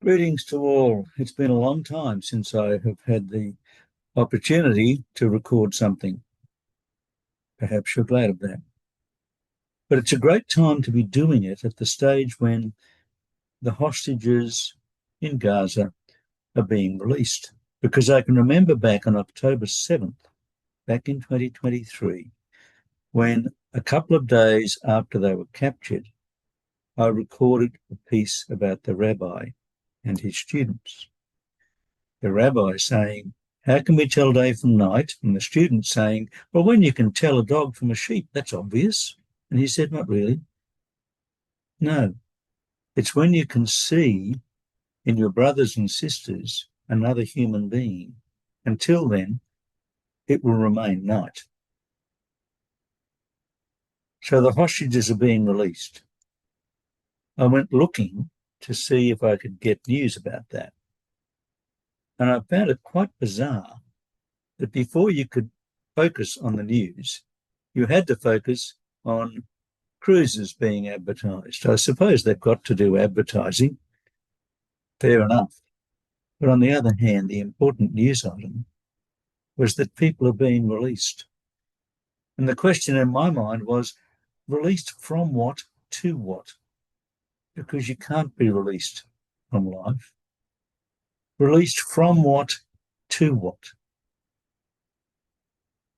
Greetings to all. It's been a long time since I have had the opportunity to record something. Perhaps you're glad of that. But it's a great time to be doing it at the stage when the hostages in Gaza are being released. Because I can remember back on October 7th, back in 2023, when a couple of days after they were captured, I recorded a piece about the rabbi and his students. The rabbi saying, "How can we tell day from night?" And the student saying, "Well, when you can tell a dog from a sheep, that's obvious." And he said, "Not really. No, it's when you can see in your brothers and sisters another human being. Until then, it will remain night." So the hostages are being released. I went looking to see if I could get news about that. And I found it quite bizarre that before you could focus on the news, you had to focus on cruises being advertised. I suppose they've got to do advertising, fair enough. But on the other hand, the important news item was that people are being released. And the question in my mind was, released from what to what? Because you can't be released from life. Released from what to what?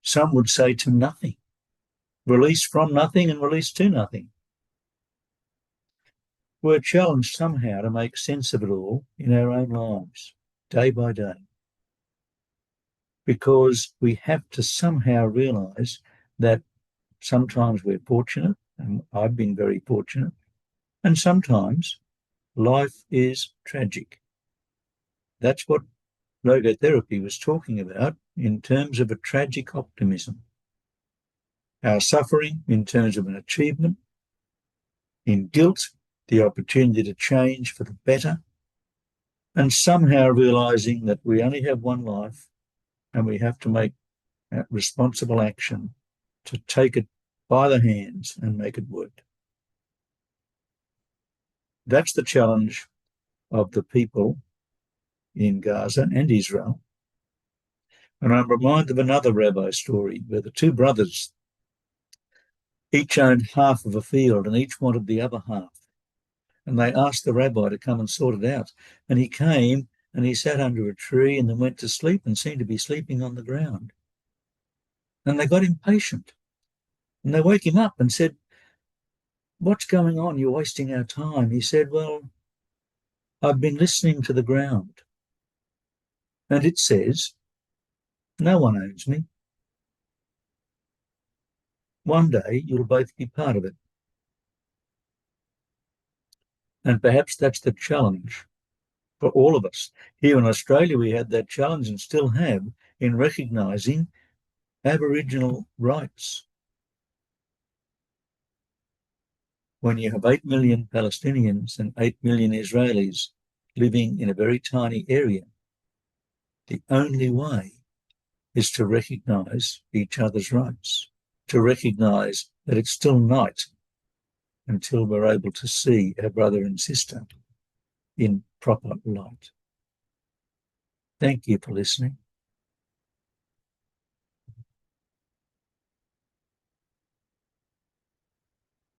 Some would say to nothing. Released from nothing and released to nothing. We're challenged somehow to make sense of it all in our own lives, day by day. Because we have to somehow realise that sometimes we're fortunate, and I've been very fortunate, and sometimes life is tragic. That's what logotherapy was talking about in terms of a tragic optimism. Our suffering in terms of an achievement, in guilt, the opportunity to change for the better, and somehow realising that we only have one life and we have to make responsible action to take it by the hands and make it work. That's the challenge of the people in Gaza and Israel. And I'm reminded of another rabbi story where the two brothers each owned half of a field and each wanted the other half. And they asked the rabbi to come and sort it out. And he came and he sat under a tree and then went to sleep and seemed to be sleeping on the ground. And they got impatient. And they woke him up and said, "What's going on? You're wasting our time." He said, "Well, I've been listening to the ground. And it says, no one owns me. One day you'll both be part of it." And perhaps that's the challenge for all of us. Here in Australia, we had that challenge and still have in recognising Aboriginal rights. When you have 8 million Palestinians and 8 million Israelis living in a very tiny area, the only way is to recognise each other's rights, to recognise that it's still night until we're able to see our brother and sister in proper light. Thank you for listening.